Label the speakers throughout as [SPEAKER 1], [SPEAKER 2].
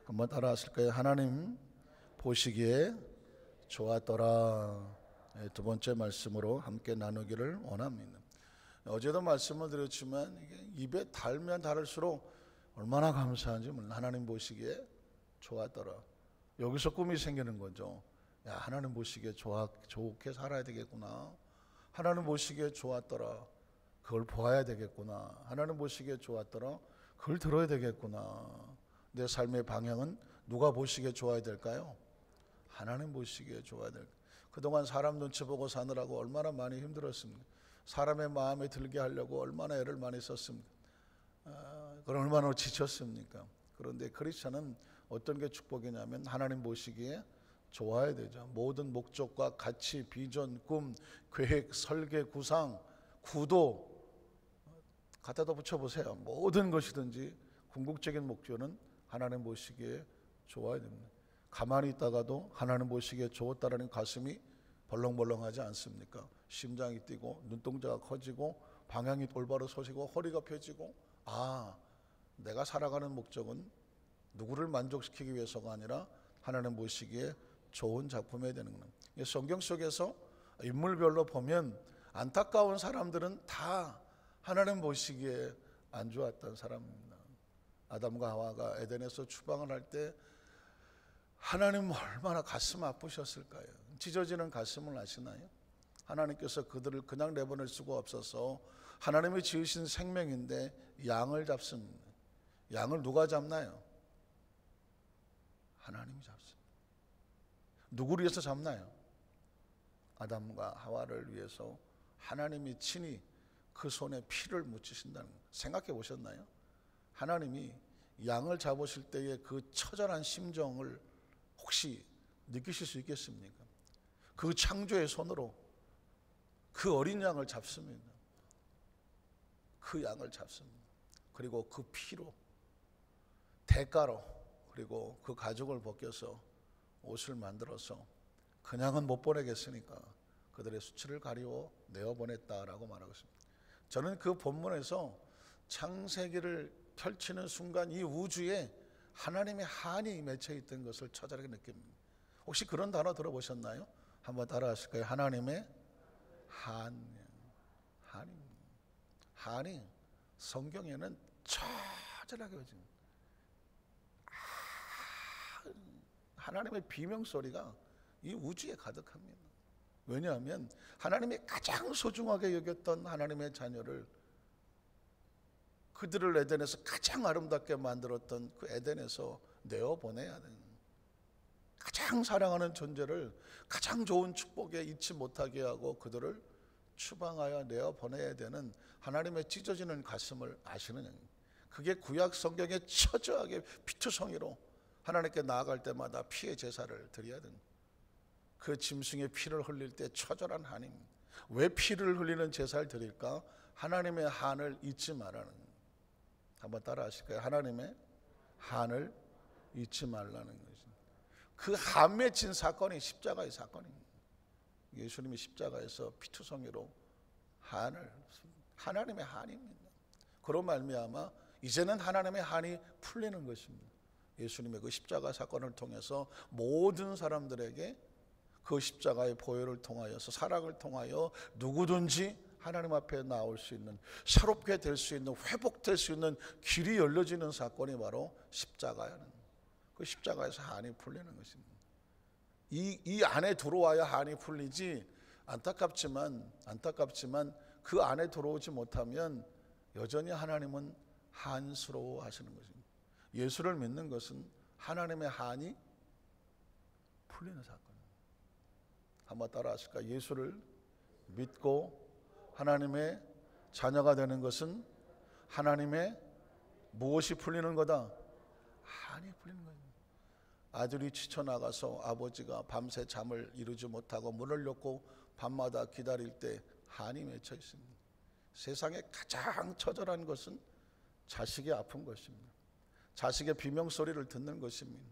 [SPEAKER 1] 한번 따라하실까요? 하나님 보시기에 좋았더라. 두 번째 말씀으로 함께 나누기를 원합니다. 어제도 말씀을 드렸지만 이게 입에 달면 달을수록 얼마나 감사한지 몰라. 하나님 보시기에 좋았더라. 여기서 꿈이 생기는 거죠. 야, 하나님 보시기에 좋게 살아야 되겠구나. 하나님 보시기에 좋았더라. 그걸 보아야 되겠구나. 하나님 보시기에 좋았더라. 그걸 들어야 되겠구나. 내 삶의 방향은 누가 보시기에 좋아야 될까요? 하나님 보시기에 좋아야 될까요? 그동안 사람 눈치 보고 사느라고 얼마나 많이 힘들었습니까? 사람의 마음에 들게 하려고 얼마나 애를 많이 썼습니까? 그럼 얼마나 지쳤습니까? 그런데 크리스천은 어떤 게 축복이냐면 하나님 보시기에 좋아야 되죠. 모든 목적과 가치, 비전, 꿈, 계획, 설계, 구상, 구도 갖다다 붙여보세요. 모든 것이든지 궁극적인 목표는 하나님 보시기에 좋아야 됩니다. 가만히 있다가도 하나님 보시기에 좋았다라는 가슴이 벌렁벌렁하지 않습니까? 심장이 뛰고 눈동자가 커지고 방향이 올바로 서시고 허리가 펴지고, 내가 살아가는 목적은 누구를 만족시키기 위해서가 아니라 하나님 보시기에 좋은 작품이 되는 겁니다. 성경 속에서 인물별로 보면 안타까운 사람들은 다 하나님 보시기에 안 좋았던 사람입니다. 아담과 하와가 에덴에서 추방을 할 때 하나님 얼마나 가슴 아프셨을까요? 찢어지는 가슴을 아시나요? 하나님께서 그들을 그냥 내보낼 수가 없어서 하나님이 지으신 생명인데 양을 잡습니다. 양을 누가 잡나요? 하나님이 잡습니다. 누구를 위해서 잡나요? 아담과 하와를 위해서 하나님이 친히 그 손에 피를 묻히신다는 거 생각해 보셨나요? 하나님이 양을 잡으실 때의 그 처절한 심정을 혹시 느끼실 수 있겠습니까? 그 창조의 손으로 그 어린 양을 잡습니다. 그 양을 잡습니다. 그리고 그 피로 대가로 그리고 그 가죽을 벗겨서 옷을 만들어서 그냥은 못 보내겠으니까 그들의 수치를 가리워 내어보냈다라고 말하고 있습니다. 저는 그 본문에서 창세기를 펼치는 순간 이 우주에 하나님의 한이 맺혀 있던 것을 처절하게 느낍니다. 혹시 그런 단어 들어보셨나요? 한번 따라하실까요? 하나님의 한이 성경에는 처절하게 맺힙니다. 하나님의 비명소리가 이 우주에 가득합니다. 왜냐하면 하나님이 가장 소중하게 여겼던 하나님의 자녀를, 그들을 에덴에서 가장 아름답게 만들었던 그 에덴에서 내어보내야 되는, 가장 사랑하는 존재를 가장 좋은 축복에 잊지 못하게 하고 그들을 추방하여 내어보내야 되는 하나님의 찢어지는 가슴을 아시느냐. 그게 구약 성경에 처절하게 피투성이로 하나님께 나아갈 때마다 피의 제사를 드려야 되는, 그 짐승의 피를 흘릴 때 처절한 한입니다. 왜 피를 흘리는 제사를 드릴까? 하나님의 한을 잊지 말라는 거예요. 한번 따라 하실까요? 하나님의 한을 잊지 말라는 것입니다. 그 한 맺힌 사건이 십자가의 사건입니다. 예수님이 십자가에서 피투성이로 하나님의 한입니다. 그로 말미암아 이제는 하나님의 한이 풀리는 것입니다. 예수님의 그 십자가 사건을 통해서 모든 사람들에게 그 십자가의 보혈을 통하여서 사랑을 통하여 누구든지 하나님 앞에 나올 수 있는, 새롭게 될 수 있는, 회복될 수 있는 길이 열려지는 사건이 바로 십자가라는, 그 십자가에서 한이 풀리는 것입니다. 이 안에 들어와야 한이 풀리지, 안타깝지만 그 안에 들어오지 못하면 여전히 하나님은 한스러워 하시는 것입니다. 예수를 믿는 것은 하나님의 한이 풀리는 사건입니다. 한번 따라 하실까? 예수를 믿고 하나님의 자녀가 되는 것은 하나님의 무엇이 풀리는 거다? 한이 풀리는 거예요. 아들이 지쳐나가서 아버지가 밤새 잠을 이루지 못하고 문을 열고 밤마다 기다릴 때 한이 맺혀 있습니다. 세상에 가장 처절한 것은 자식의 아픈 것입니다. 자식의 비명소리를 듣는 것입니다.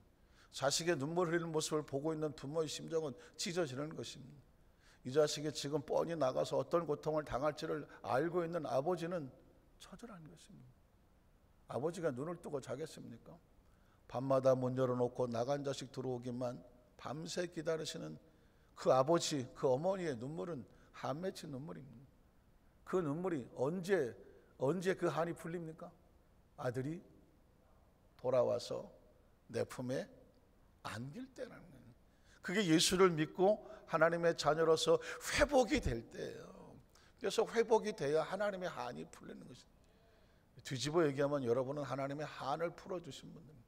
[SPEAKER 1] 자식의 눈물 흘리는 모습을 보고 있는 부모의 심정은 찢어지는 것입니다. 이 자식이 지금 뻔히 나가서 어떤 고통을 당할지를 알고 있는 아버지는 처절한 것입니다. 아버지가 눈을 뜨고 자겠습니까? 밤마다 문 열어놓고 나간 자식 들어오기만 밤새 기다리시는 그 아버지, 그 어머니의 눈물은 한 맺힌 눈물입니다. 그 눈물이 언제 그 한이 풀립니까? 아들이 돌아와서 내 품에 안길 때라는 거예요. 그게 예수를 믿고 하나님의 자녀로서 회복이 될 때예요. 그래서 회복이 돼야 하나님의 한이 풀리는 것입니다. 뒤집어 얘기하면 여러분은 하나님의 한을 풀어주신 분입니다.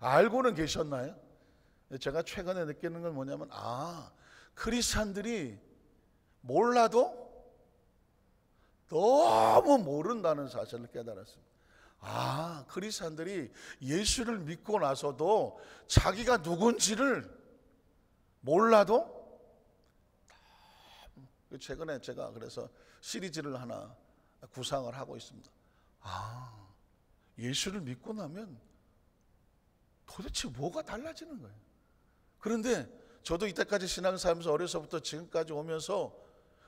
[SPEAKER 1] 알고는 계셨나요? 제가 최근에 느끼는 건 뭐냐면 크리스찬들이 몰라도 너무 모른다는 사실을 깨달았습니다. 크리스찬들이 예수를 믿고 나서도 자기가 누군지를 몰라도 최근에 제가 그래서 시리즈를 하나 구상을 하고 있습니다. 예수를 믿고 나면 도대체 뭐가 달라지는 거예요. 그런데 저도 이때까지 신앙생활하면서 어려서부터 지금까지 오면서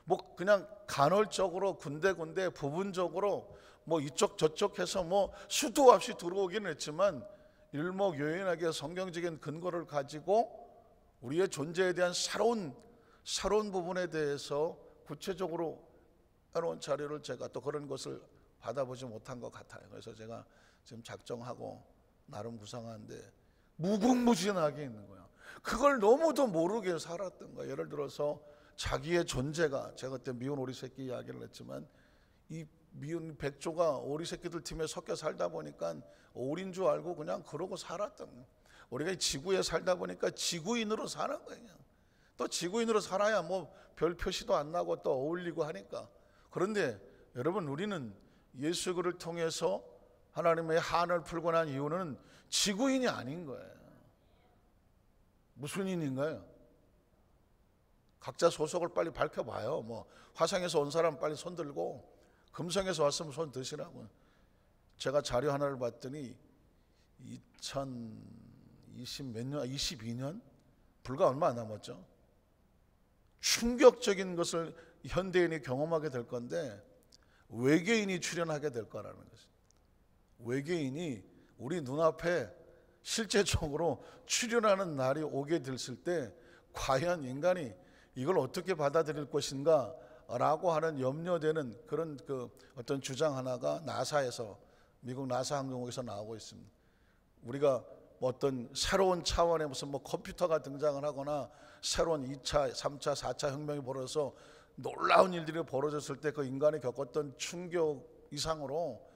[SPEAKER 1] 뭐 그냥 간헐적으로 군데군데 부분적으로 뭐 이쪽 저쪽 해서 뭐 수도 없이 들어오기는 했지만 일목요연하게 성경적인 근거를 가지고 우리의 존재에 대한 새로운 부분에 대해서 구체적으로 해놓은 자료를 제가 또 그런 것을 받아보지 못한 것 같아요. 그래서 제가 지금 작정하고 나름 구상하는데 무궁무진하게 있는 거야. 그걸 너무도 모르게 살았던 거야. 예를 들어서 자기의 존재가, 제가 그때 미운 오리 새끼 이야기를 했지만 이 미운 백조가 오리 새끼들 팀에 섞여 살다 보니까 오리인 줄 알고 그냥 그러고 살았던 거야. 우리가 이 지구에 살다 보니까 지구인으로 사는 거예요. 또 지구인으로 살아야 뭐 별 표시도 안 나고 또 어울리고 하니까. 그런데 여러분, 우리는 예수를 통해서 하나님의 한을 풀고 난 이유는 지구인이 아닌 거예요. 무슨 인인가요? 각자 소속을 빨리 밝혀봐요. 뭐 화성에서 온 사람 빨리 손 들고, 금성에서 왔으면 손 드시라고. 제가 자료 하나를 봤더니 22년 불과 얼마 안 남았죠. 충격적인 것을 현대인이 경험하게 될 건데 외계인이 출현하게 될 거라는 것입니다. 외계인이 우리 눈앞에 실제적으로 출현하는 날이 오게 됐을 때 과연 인간이 이걸 어떻게 받아들일 것인가 라고 하는 염려되는 그런 어떤 주장 하나가 나사에서, 미국 나사 항공국에서 나오고 있습니다. 우리가 뭐 어떤 새로운 차원의 무슨 뭐 컴퓨터가 등장을 하거나 새로운 2차, 3차, 4차 혁명이 벌어져서 놀라운 일들이 벌어졌을 때 그 인간이 겪었던 충격 이상으로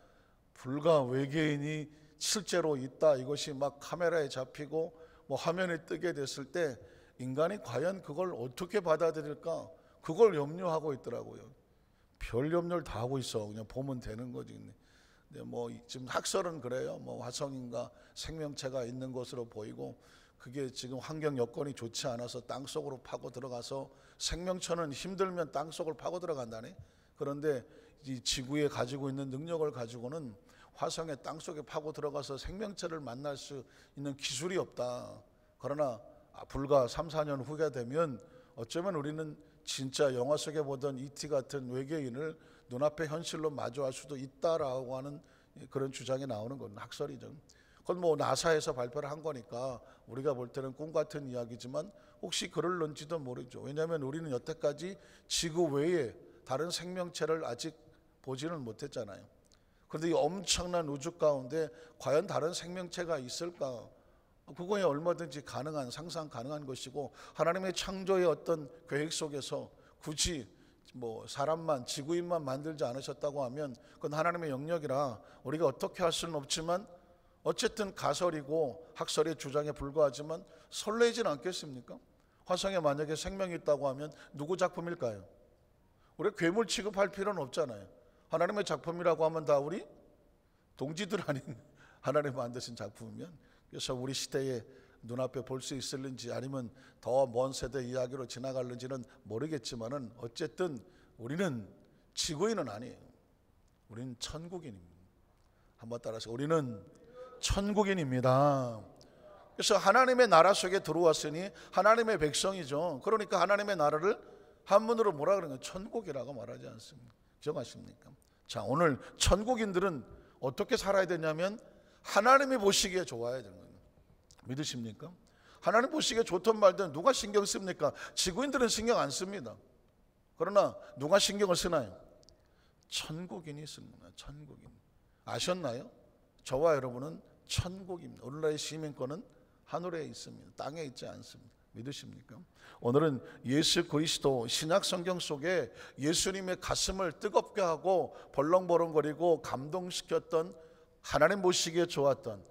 [SPEAKER 1] 불과 외계인이 실제로 있다, 이것이 막 카메라에 잡히고 뭐 화면에 뜨게 됐을 때 인간이 과연 그걸 어떻게 받아들일까, 그걸 염려하고 있더라고요. 별 염려를 다 하고 있어. 그냥 보면 되는 거지. 근데 뭐 지금 학설은 그래요. 뭐 화성인가 생명체가 있는 것으로 보이고, 그게 지금 환경 여건이 좋지 않아서 땅 속으로 파고 들어가서, 생명체는 힘들면 땅 속을 파고 들어간다네. 그런데 이 지구에 가지고 있는 능력을 가지고는 화성의 땅 속에 파고 들어가서 생명체를 만날 수 있는 기술이 없다. 그러나 불과 3, 4년 후가 되면 어쩌면 우리는 진짜 영화 속에 보던 E.T. 같은 외계인을 눈앞에 현실로 마주할 수도 있다라고 하는 그런 주장이 나오는 건 학설이죠. 그건 뭐 나사에서 발표를 한 거니까 우리가 볼 때는 꿈 같은 이야기지만 혹시 그럴런지도 모르죠. 왜냐하면 우리는 여태까지 지구 외에 다른 생명체를 아직 보지는 못했잖아요. 그런데 이 엄청난 우주 가운데 과연 다른 생명체가 있을까? 그거에 얼마든지 가능한, 상상 가능한 것이고, 하나님의 창조의 어떤 계획 속에서 굳이 뭐 사람만, 지구인만 만들지 않으셨다고 하면 그건 하나님의 영역이라 우리가 어떻게 할 수는 없지만 어쨌든 가설이고 학설의 주장에 불과하지만 설레진 않겠습니까? 화성에 만약에 생명이 있다고 하면 누구 작품일까요? 우리 괴물 취급할 필요는 없잖아요. 하나님의 작품이라고 하면 다 우리 동지들 아닌 하나님 만드신 작품이면, 그래서 우리 시대에 눈앞에 볼 수 있을는지 아니면 더 먼 세대 이야기로 지나갈는지는 모르겠지만은 어쨌든 우리는 지구인은 아니에요. 우리는 천국인입니다. 한번 따라서 우리는 천국인입니다. 그래서 하나님의 나라 속에 들어왔으니 하나님의 백성이죠. 그러니까 하나님의 나라를 한문으로 뭐라 그러는 거예요? 천국이라고 말하지 않습니까? 기억하십니까? 자, 오늘 천국인들은 어떻게 살아야 되냐면 하나님이 보시기에 좋아야 되는 거예요. 믿으십니까? 하나님 보시기에 좋든 말든 누가 신경 씁니까? 지구인들은 신경 안 씁니다. 그러나 누가 신경을 쓰나요? 천국인이 씁니다. 천국인. 아셨나요? 저와 여러분은 천국입니다. 오늘날의 시민권은 하늘에 있습니다. 땅에 있지 않습니다. 믿으십니까? 오늘은 예수 그리스도 신약 성경 속에 예수님의 가슴을 뜨겁게 하고 벌렁벌렁거리고 감동시켰던, 하나님 보시기에 좋았던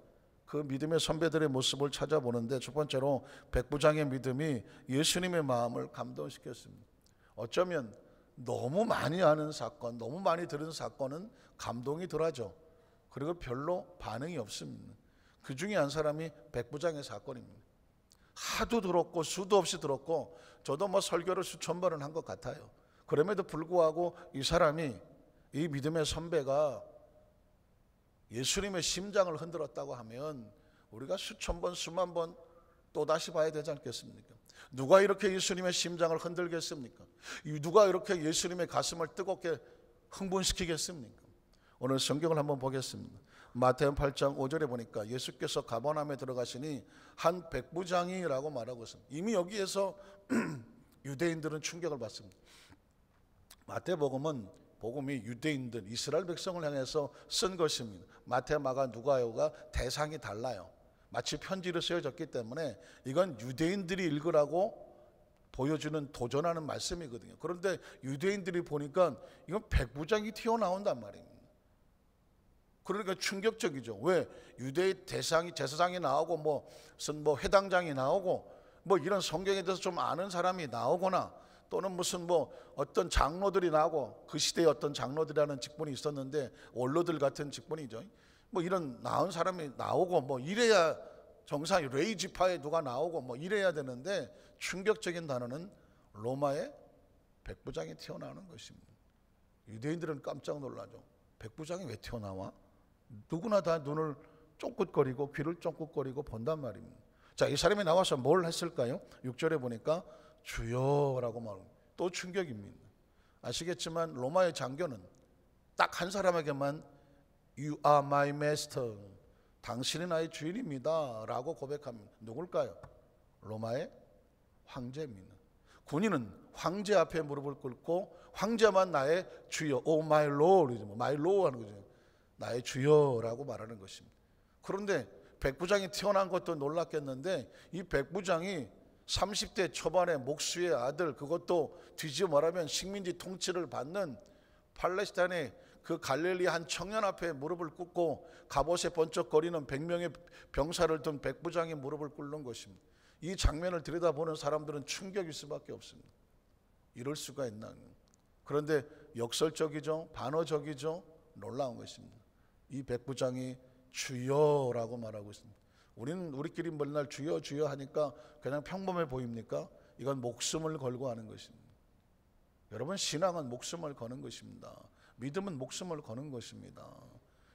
[SPEAKER 1] 그 믿음의 선배들의 모습을 찾아보는데, 첫 번째로 백부장의 믿음이 예수님의 마음을 감동시켰습니다. 어쩌면 너무 많이 아는 사건, 너무 많이 들은 사건은 감동이 덜하죠. 그리고 별로 반응이 없습니다. 그 중에 한 사람이 백부장의 사건입니다. 하도 들었고 수도 없이 들었고, 저도 뭐 설교를 수천 번은 한 것 같아요. 그럼에도 불구하고 이 사람이, 이 믿음의 선배가 예수님의 심장을 흔들었다고 하면 우리가 수천 번 수만 번 또다시 봐야 되지 않겠습니까? 누가 이렇게 예수님의 심장을 흔들겠습니까? 누가 이렇게 예수님의 가슴을 뜨겁게 흥분시키겠습니까? 오늘 성경을 한번 보겠습니다. 마태복음 8장 5절에 보니까 예수께서 가버나움에 들어가시니 한 백부장이라고 말하고 있습니다. 이미 여기에서 유대인들은 충격을 받습니다. 마태복음은 복음이 유대인들, 이스라엘 백성을 향해서 쓴 것입니다. 마태, 마가, 누가요가 대상이 달라요. 마치 편지로 쓰여졌기 때문에 이건 유대인들이 읽으라고 보여주는, 도전하는 말씀이거든요. 그런데 유대인들이 보니까 이건 백부장이 튀어나온단 말입니다. 그러니까 충격적이죠. 왜? 유대의 대상이, 제사장이 나오고 뭐 회당장이 나오고 뭐 이런 성경에 대해서 좀 아는 사람이 나오거나, 또는 무슨 뭐 어떤 장로들이 나오고, 그 시대에 어떤 장로들이라는 직분이 있었는데 원로들 같은 직분이죠. 뭐 이런 나은 사람이 나오고 뭐 이래야 정상, 레이 지파에 누가 나오고 뭐 이래야 되는데, 충격적인 단어는 로마의 백부장이 튀어나오는 것입니다. 유대인들은 깜짝 놀라죠. 백부장이 왜 튀어나와? 누구나 다 눈을 쫑긋거리고 귀를 쫑긋거리고 본단 말입니다. 자, 이 사람이 나와서 뭘 했을까요? 6절에 보니까 주여라고 말합니다. 또 충격입니다. 아시겠지만 로마의 장교는 딱 한 사람에게만 You are my master, 당신이 나의 주인입니다 라고 고백합니다. 누굴까요? 로마의 황제입니다. 군인은 황제 앞에 무릎을 꿇고 황제만 나의 주여, Oh my Lord, my Lord 하는 거죠. 나의 주여라고 말하는 것입니다. 그런데 백부장이 태어난 것도 놀랐겠는데, 이 백부장이 30대 초반의 목수의 아들, 그것도 뒤집어 말하면 식민지 통치를 받는 팔레스타인의 그 갈릴리 한 청년 앞에 무릎을 꿇고 갑옷에 번쩍거리는 100명의 병사를 둔 백부장이 무릎을 꿇는 것입니다. 이 장면을 들여다보는 사람들은 충격일 수밖에 없습니다. 이럴 수가 있나. 그런데 역설적이죠, 반어적이죠, 놀라운 것입니다. 이 백부장이 주여라고 말하고 있습니다. 우리끼리 맨날 주여 주여 하니까 그냥 평범해 보입니까? 이건 목숨을 걸고 하는 것입니다. 여러분, 신앙은 목숨을 거는 것입니다. 믿음은 목숨을 거는 것입니다.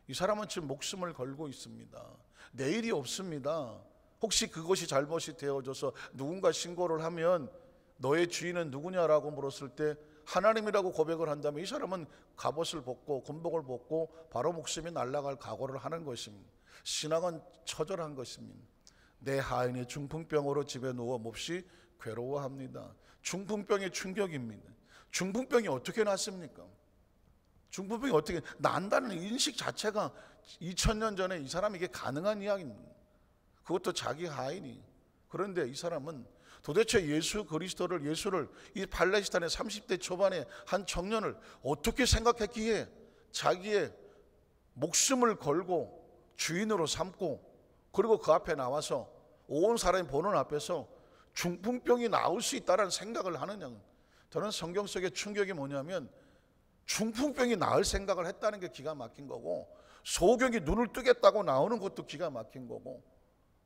[SPEAKER 1] 이 사람은 지금 목숨을 걸고 있습니다. 내일이 없습니다. 혹시 그것이 잘못이 되어져서 누군가 신고를 하면 너의 주인은 누구냐라고 물었을 때 하나님이라고 고백을 한다면 이 사람은 갑옷을 벗고 군복을 벗고 바로 목숨이 날아갈 각오를 하는 것입니다. 신앙은 처절한 것입니다. 내 하인이 중풍병으로 집에 누워 몹시 괴로워합니다. 중풍병이 충격입니다. 중풍병이 어떻게 났습니까? 중풍병이 어떻게 난다는 인식 자체가 2000년 전에 이 사람이 이게 가능한 이야기입니다. 그것도 자기 하인이. 그런데 이 사람은 도대체 예수를 이 팔레스타인의 30대 초반의 한 청년을 어떻게 생각했기에 자기의 목숨을 걸고 주인으로 삼고, 그리고 그 앞에 나와서 온 사람이 보는 앞에서 중풍병이 나올 수 있다는 생각을 하느냐. 저는 성경 속의 충격이 뭐냐면 중풍병이 나을 생각을 했다는 게 기가 막힌 거고, 소경이 눈을 뜨겠다고 나오는 것도 기가 막힌 거고,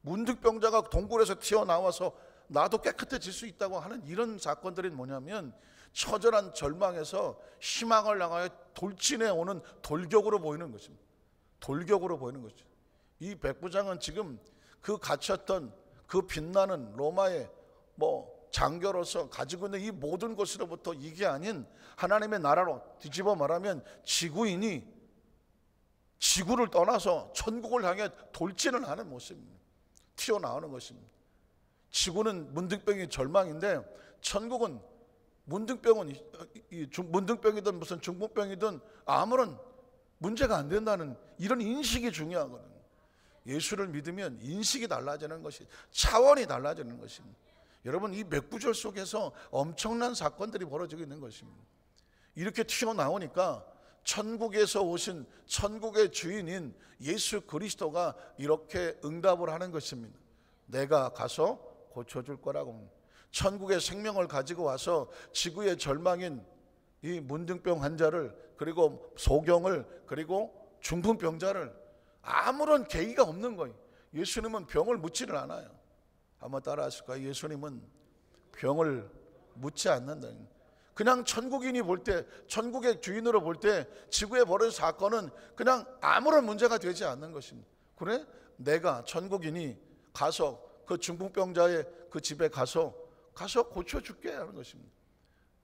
[SPEAKER 1] 문득병자가 동굴에서 튀어나와서 나도 깨끗해질 수 있다고 하는 이런 사건들이 뭐냐면 처절한 절망에서 희망을 향하여 돌진해 오는 돌격으로 보이는 것입니다. 돌격으로 보이는 거죠. 이 백부장은 지금 그 갇혔던 그 빛나는 로마의 장교로서 가지고 있는 이 모든 것으로부터 이게 아닌 하나님의 나라로 뒤집어 말하면 지구인이 지구를 떠나서 천국을 향해 돌진을 하는 모습입니다. 튀어나오는 것입니다. 지구는 문둥병이 절망인데 천국은 문둥병은 문둥병이든 무슨 중풍병이든 아무런 문제가 안 된다는 이런 인식이 중요하거든요. 예수를 믿으면 인식이 달라지는 것이, 차원이 달라지는 것입니다. 여러분, 이 맥부절 속에서 엄청난 사건들이 벌어지고 있는 것입니다. 이렇게 튀어나오니까 천국에서 오신 천국의 주인인 예수 그리스도가 이렇게 응답을 하는 것입니다. 내가 가서 고쳐줄 거라고. 천국의 생명을 가지고 와서 지구의 절망인 이 문둥병 환자를, 그리고 소경을, 그리고 중풍병자를 아무런 계기가 없는 거예요. 예수님은 병을 묻지를 않아요. 한번 따라 하실까요? 예수님은 병을 묻지 않는다. 그냥 천국인이 볼 때, 천국의 주인으로 볼 때 지구에 벌어진 사건은 그냥 아무런 문제가 되지 않는 것입니다. 그래? 내가 천국인이 가서 그 중풍병자의 그 집에 가서 고쳐줄게 하는 것입니다.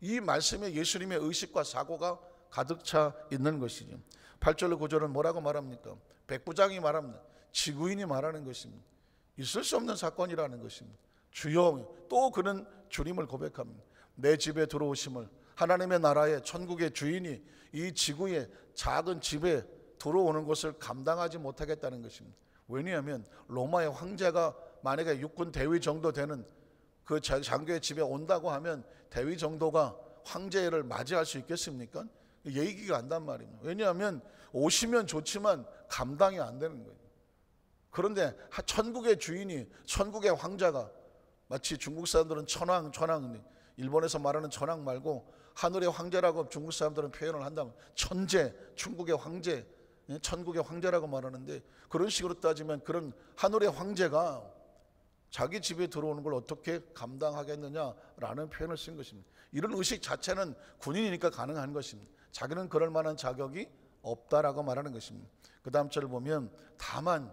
[SPEAKER 1] 이 말씀에 예수님의 의식과 사고가 가득 차 있는 것이죠. 8절로 9절은 뭐라고 말합니까? 백부장이 말합니다. 지구인이 말하는 것입니다. 있을 수 없는 사건이라는 것입니다. 주여, 또 그는 주님을 고백합니다. 내 집에 들어오심을, 하나님의 나라의 천국의 주인이 이 지구의 작은 집에 들어오는 것을 감당하지 못하겠다는 것입니다. 왜냐하면 로마의 황제가 만약에 육군 대위 정도 되는 그 장교의 집에 온다고 하면 대위 정도가 황제를 맞이할 수 있겠습니까? 얘기가 안 단 말입니다. 왜냐하면 오시면 좋지만 감당이 안 되는 거예요. 그런데 천국의 주인이, 천국의 황자가, 마치 중국 사람들은 천황, 일본에서 말하는 천황 말고 하늘의 황제라고 중국 사람들은 표현을 한다면 천재, 중국의 황제, 천국의 황제라고 말하는데, 그런 식으로 따지면 그런 하늘의 황제가 자기 집에 들어오는 걸 어떻게 감당하겠느냐라는 표현을 쓴 것입니다. 이런 의식 자체는 군인이니까 가능한 것입니다. 자기는 그럴 만한 자격이 없다라고 말하는 것입니다. 그 다음 절을 보면, 다만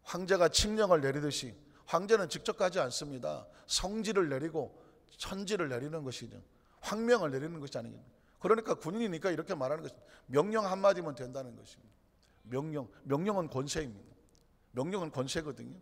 [SPEAKER 1] 황제가 칙령을 내리듯이, 황제는 직접 가지 않습니다. 성지를 내리고 천지를 내리는 것이죠. 황명을 내리는 것이 아니겠습니까? 그러니까 군인이니까 이렇게 말하는 것입니다. 명령 한마디면 된다는 것입니다. 명령은 권세입니다. 명령은 권세거든요.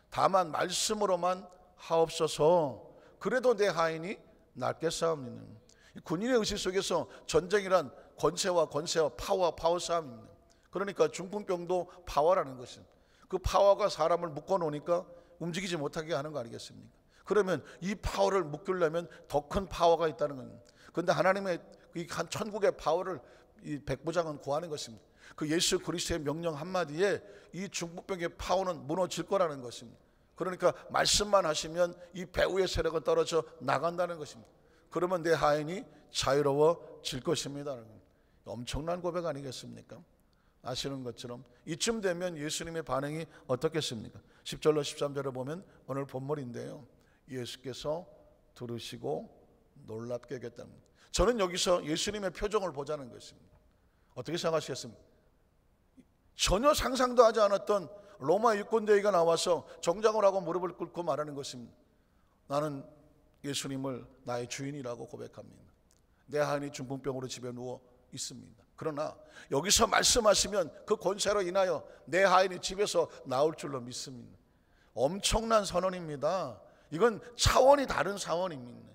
[SPEAKER 1] 다만 말씀으로만 하옵소서. 그래도 내 하인이 낫겠사옵니다. 군인의 의식 속에서 전쟁이란 권세와 파워 싸움입니다. 그러니까 중풍병도 파워라는 것입니다. 그 파워가 사람을 묶어놓으니까 움직이지 못하게 하는 거 아니겠습니까? 그러면 이 파워를 묶으려면 더 큰 파워가 있다는 겁니다. 그런데 하나님의 이 천국의 파워를 이 백부장은 구하는 것입니다. 그 예수 그리스도의 명령 한마디에 이 중풍병의 파워는 무너질 거라는 것입니다. 그러니까 말씀만 하시면 이 배후의 세력은 떨어져 나간다는 것입니다. 그러면 내 하인이 자유로워질 것입니다. 엄청난 고백 아니겠습니까? 아시는 것처럼 이쯤 되면 예수님의 반응이 어떻겠습니까? 10절로 13절을 보면 오늘 본문인데요, 예수께서 들으시고 놀랍게 여겼답니다. 저는 여기서 예수님의 표정을 보자는 것입니다. 어떻게 생각하시겠습니까? 전혀 상상도 하지 않았던 로마 육군대위가 나와서 정장을 하고 무릎을 꿇고 말하는 것입니다. 나는 예수님을 나의 주인이라고 고백합니다. 내 하인이 중풍병으로 집에 누워 있습니다. 그러나 여기서 말씀하시면 그 권세로 인하여 내 하인이 집에서 나올 줄로 믿습니다. 엄청난 선언입니다. 이건 차원이 다른 사원입니다.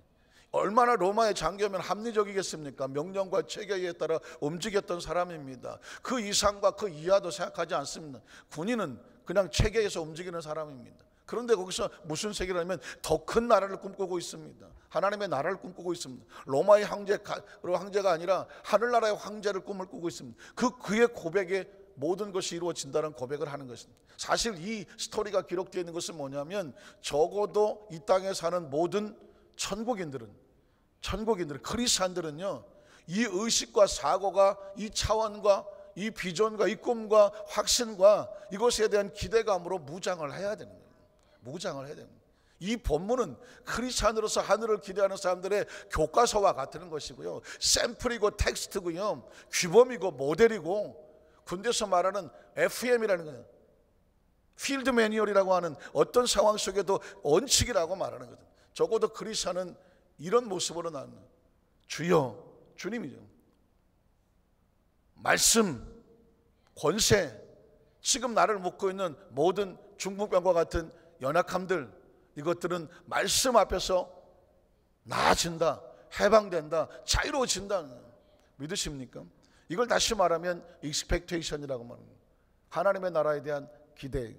[SPEAKER 1] 얼마나 로마의 장교면 합리적이겠습니까? 명령과 체계에 따라 움직였던 사람입니다. 그 이상과 그 이하도 생각하지 않습니다. 군인은 그냥 체계에서 움직이는 사람입니다. 그런데 거기서 무슨 세계라면 더 큰 나라를 꿈꾸고 있습니다. 하나님의 나라를 꿈꾸고 있습니다. 로마의 황제가 아니라 하늘나라의 황제를 꿈을 꾸고 있습니다. 그의 고백에 모든 것이 이루어진다는 고백을 하는 것입니다. 사실 이 스토리가 기록되어 있는 것은 뭐냐면, 적어도 이 땅에 사는 모든 천국인들은 크리스찬들은요, 이 의식과 사고가, 이 차원과 이 비전과 이 꿈과 확신과 이것에 대한 기대감으로 무장을 해야 되는 거예요. 무장을 해야 됩니다. 이 본문은 크리스찬으로서 하늘을 기대하는 사람들의 교과서와 같은 것이고요, 샘플이고 텍스트고요, 규범이고 모델이고, 군대에서 말하는 FM이라는 거예요. 필드 매뉴얼이라고 하는 어떤 상황 속에도 원칙이라고 말하는 거죠. 적어도 크리스찬은 이런 모습으로 나는 주여, 주님이죠. 말씀, 권세, 지금 나를 묶고 있는 모든 중풍병과 같은 연약함들, 이것들은 말씀 앞에서 나아진다, 해방된다, 자유로워진다. 믿으십니까? 이걸 다시 말하면 expectation이라고 말합니다. 하나님의 나라에 대한 기대.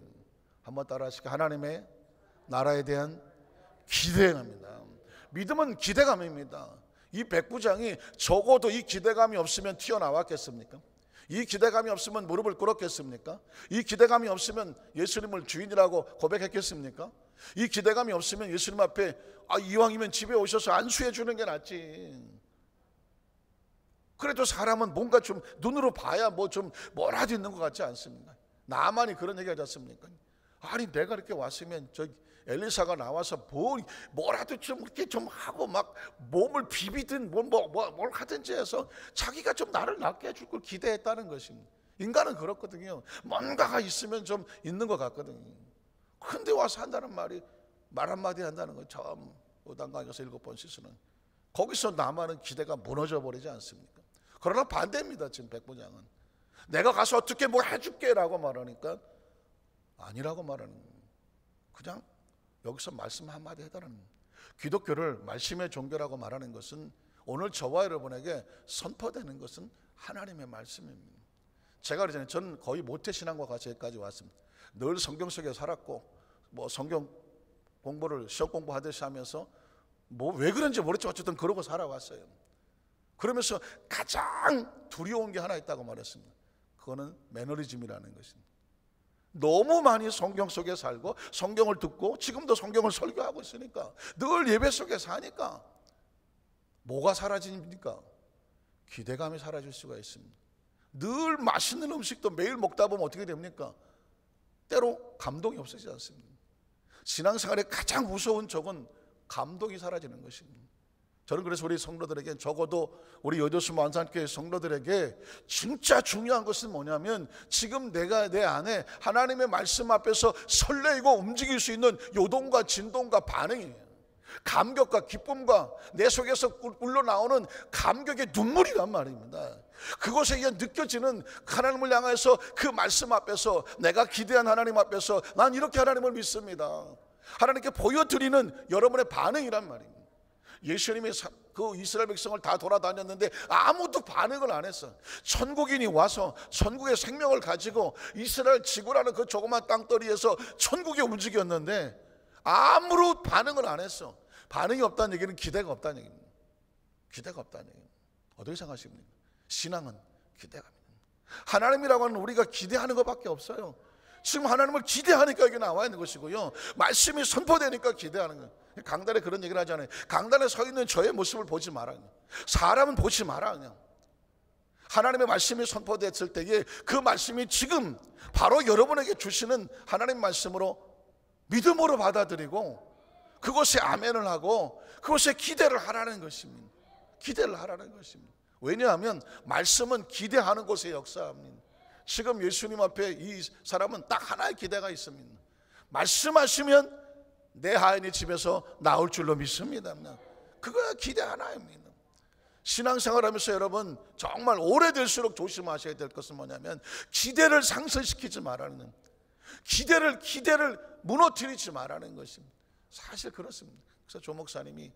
[SPEAKER 1] 한번 따라하시죠. 하나님의 나라에 대한 기대감입니다. 믿음은 기대감입니다. 이 백부장이 적어도 이 기대감이 없으면 튀어나왔겠습니까? 이 기대감이 없으면 무릎을 꿇었겠습니까? 이 기대감이 없으면 예수님을 주인이라고 고백했겠습니까? 이 기대감이 없으면 예수님 앞에 이왕이면 집에 오셔서 안수해 주는 게 낫지. 그래도 사람은 뭔가 좀 눈으로 봐야 뭐 좀 뭐라도 있는 것 같지 않습니까? 나만이 그런 얘기 하지 않습니까? 아니 내가 이렇게 왔으면 저 엘리사가 나와서 뭐라도 좀 이렇게 좀 하고 막 몸을 비비든 뭘 하든지 해서 자기가 좀 나를 낫게 해줄 걸 기대했다는 것입니다. 인간은 그렇거든요. 뭔가가 있으면 좀 있는 것 같거든요. 근데 와서 한다는 말 한마디 한다는 거 처음 요단강에 가서 7번 씻으는, 거기서 남아는 기대가 무너져 버리지 않습니까? 그러나 반대입니다. 지금 백부장은 내가 가서 어떻게 뭐 해줄게 라고 말하니까 아니라고 말하는 거예요. 그냥 여기서 말씀 한마디 해달라는 거예요. 기독교를 말씀의 종교라고 말하는 것은 오늘 저와 여러분에게 선포되는 것은 하나님의 말씀입니다. 제가 그러잖아요. 저는 거의 모태신앙과 같이 여기까지 왔습니다. 늘 성경 속에 살았고 뭐 성경 공부를 시험 공부하듯이 하면서 뭐 왜 그런지 모르겠지만 어쨌든 그러고 살아왔어요. 그러면서 가장 두려운 게 하나 있다고 말했습니다. 그거는 매너리즘이라는 것입니다. 너무 많이 성경 속에 살고 성경을 듣고 지금도 성경을 설교하고 있으니까 늘 예배 속에 사니까 뭐가 사라집니까? 기대감이 사라질 수가 있습니다. 늘 맛있는 음식도 매일 먹다 보면 어떻게 됩니까? 때로 감동이 없어지지 않습니다. 신앙생활의 가장 무서운 적은 감동이 사라지는 것입니다. 저는 그래서 우리 성도들에게, 적어도 우리 여도수 만산교회 성도들에게 진짜 중요한 것은 뭐냐면 지금 내가 내 안에 하나님의 말씀 앞에서 설레이고 움직일 수 있는 요동과 진동과 반응이에요. 감격과 기쁨과 내 속에서 흘러나오는 감격의 눈물이란 말입니다. 그것에 의해 느껴지는 하나님을 향해서 그 말씀 앞에서 내가 기대한 하나님 앞에서 난 이렇게 하나님을 믿습니다. 하나님께 보여드리는 여러분의 반응이란 말입니다. 예수님이 그 이스라엘 백성을 다 돌아다녔는데 아무도 반응을 안 했어. 천국인이 와서 천국의 생명을 가지고 이스라엘 지구라는 그 조그만 땅덩이에서 천국에 움직였는데 아무런 반응을 안 했어. 반응이 없다는 얘기는 기대가 없다는 얘기입니다. 기대가 없다는 얘기입니다. 어떻게 생각하십니까? 신앙은 기대감입니다. 하나님이라고 하는 우리가 기대하는 것밖에 없어요. 지금 하나님을 기대하니까 이게 나와 있는 것이고요, 말씀이 선포되니까 기대하는 거예요. 강단에 그런 얘기를 하잖아요. 강단에 서 있는 저의 모습을 보지 마라. 사람은 보지 마라. 그냥 하나님의 말씀이 선포됐을 때에 그 말씀이 지금 바로 여러분에게 주시는 하나님 말씀으로 믿음으로 받아들이고 그것에 아멘을 하고 그것에 기대를 하라는 것입니다. 기대를 하라는 것입니다. 왜냐하면 말씀은 기대하는 곳에 역사합니다. 지금 예수님 앞에 이 사람은 딱 하나의 기대가 있습니다. 말씀하시면 내 하인이 집에서 나올 줄로 믿습니다. 그거야 기대 하나입니다. 신앙생활하면서 여러분 정말 오래될수록 조심하셔야 될 것은 뭐냐면 기대를 상승시키지 말라는, 기대를 무너뜨리지 말라는 것입니다. 사실 그렇습니다. 그래서 조 목사님이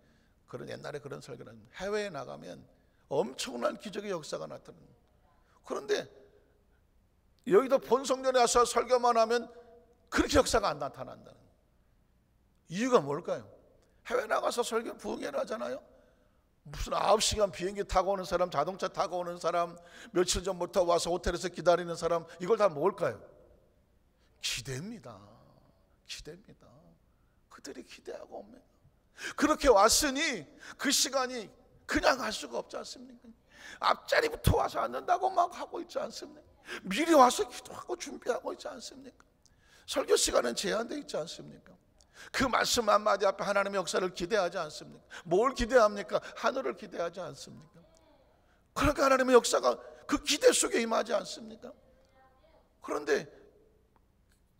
[SPEAKER 1] 옛날에 그런 설교를 합니다. 해외에 나가면 엄청난 기적의 역사가 나타납니다. 그런데 여기도 본성전에 와서 설교만 하면 그렇게 역사가 안 나타난다는 이유가 뭘까요? 해외 나가서 설교 부흥회를 하잖아요. 무슨 9시간 비행기 타고 오는 사람, 자동차 타고 오는 사람, 며칠 전부터 와서 호텔에서 기다리는 사람, 이걸 다 뭘까요? 기대입니다. 기대입니다. 그들이 기대하고 옵니다. 그렇게 왔으니 그 시간이 그냥 갈 수가 없지 않습니까? 앞자리부터 와서 앉는다고 막 하고 있지 않습니까? 미리 와서 기도하고 준비하고 있지 않습니까? 설교 시간은 제한되어 있지 않습니까? 그 말씀 한마디 앞에 하나님의 역사를 기대하지 않습니까? 뭘 기대합니까? 하늘을 기대하지 않습니까? 그러니까 하나님의 역사가 그 기대 속에 임하지 않습니까? 그런데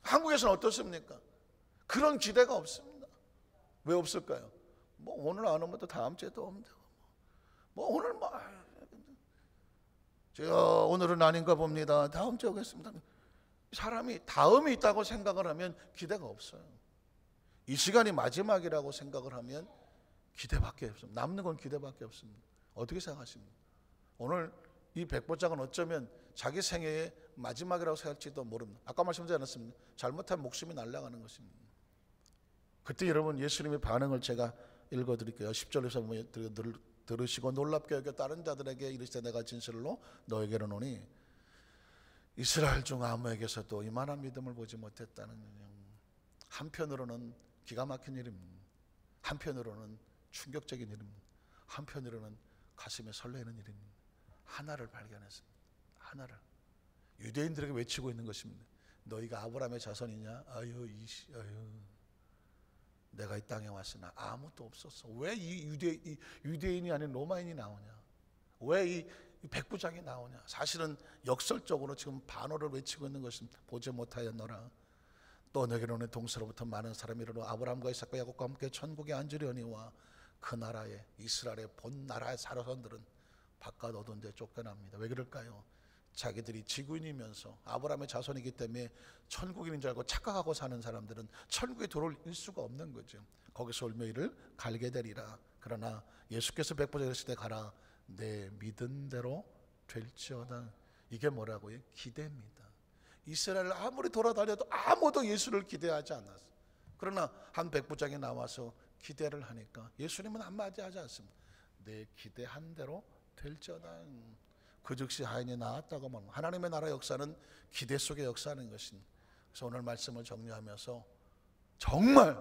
[SPEAKER 1] 한국에서는 어떻습니까? 그런 기대가 없습니다. 왜 없을까요? 오늘 안 오면 또 다음 주에도 오면 되고, 오늘 제가 오늘은 아닌가 봅니다. 다음 주에 오겠습니다. 사람이 다음이 있다고 생각을 하면 기대가 없어요. 이 시간이 마지막이라고 생각을 하면 기대밖에 없습니다. 남는 건 기대밖에 없습니다. 어떻게 생각하십니까? 오늘 이 백보장은 어쩌면 자기 생애의 마지막이라고 생각할지도 모릅니다. 아까 말씀드리지 않았습니까? 잘못하면 목숨이 날아가는 것입니다. 그때 여러분 예수님의 반응을 제가 읽어드릴게요. 10절에서 들으시고 놀랍게 여겨 다른 자들에게 이르시되 내가 진실로 너에게로 노니 이스라엘 중 아무에게서도 이만한 믿음을 보지 못했다는. 한편으로는 기가 막힌 일입니다. 한편으로는 충격적인 일입니다. 한편으로는 가슴에 설레는 일입니다. 하나를 발견했습니다. 하나를 유대인들에게 외치고 있는 것입니다. 너희가 아브라함의 자손이냐? 아유 내가 이 땅에 왔으나 아무도 없었어. 왜 이 유대인이 아닌 로마인이 나오냐? 왜 이 백부장이 나오냐? 사실은 역설적으로 지금 반어를 외치고 있는 것입니다. 보지 못하였노라. 또 너에게로 내 동서로부터 많은 사람이 이르러 아브라함과 이삭과 야곱과 함께 천국에 앉으려니와 그 나라에 이스라엘의 본 나라의 사람들은 바깥 어두운 데 쫓겨납니다. 왜 그럴까요? 자기들이 지구인이면서 아브라함의 자손이기 때문에 천국인인 줄 알고 착각하고 사는 사람들은 천국에 들어올 수가 없는 거죠. 거기서 올매일을 갈게 되리라. 그러나 예수께서 백보자 이르시되 가라 내 믿은 대로 될지어다. 이게 뭐라고요? 기대입니다. 이스라엘을 아무리 돌아다녀도 아무도 예수를 기대하지 않았어요. 그러나 한 백부장이 나와서 기대를 하니까 예수님은 한마디 하지 않습니다. 내 기대한 대로 될지어다. 그 즉시 하인이 나았다고 말합니다. 하나님의 나라 역사는 기대 속에 역사하는 것입니다. 그래서 오늘 말씀을 정리하면서 정말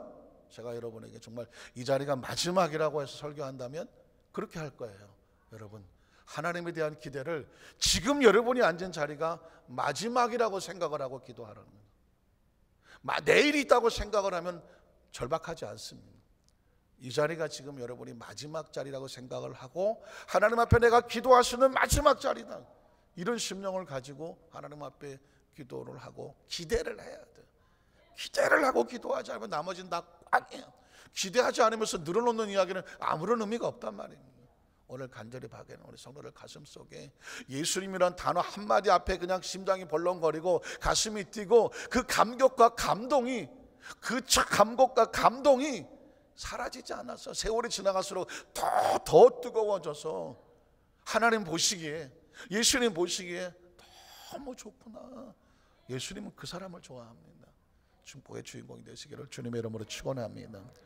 [SPEAKER 1] 제가 여러분에게 정말 이 자리가 마지막이라고 해서 설교한다면 그렇게 할 거예요. 여러분 하나님에 대한 기대를 지금 여러분이 앉은 자리가 마지막이라고 생각을 하고 기도하라는 거예요. 내일이 있다고 생각을 하면 절박하지 않습니다. 이 자리가 지금 여러분이 마지막 자리라고 생각을 하고 하나님 앞에 내가 기도할 수 있는 마지막 자리다. 이런 심령을 가지고 하나님 앞에 기도를 하고 기대를 해야 돼요. 기대를 하고 기도하지 않으면 나머지는 다 꽝이에요. 기대하지 않으면서 늘어놓는 이야기는 아무런 의미가 없단 말입니다. 오늘 간절히 바라는 우리 성도들 가슴속에 예수님이란 단어 한마디 앞에 그냥 심장이 벌렁거리고 가슴이 뛰고 그 감격과 감동이 사라지지 않았어. 세월이 지나갈수록 더 뜨거워져서 하나님 보시기에 예수님 보시기에 너무 좋구나. 예수님은 그 사람을 좋아합니다. 축복의 주인공이 되시기를 주님의 이름으로 축원합니다.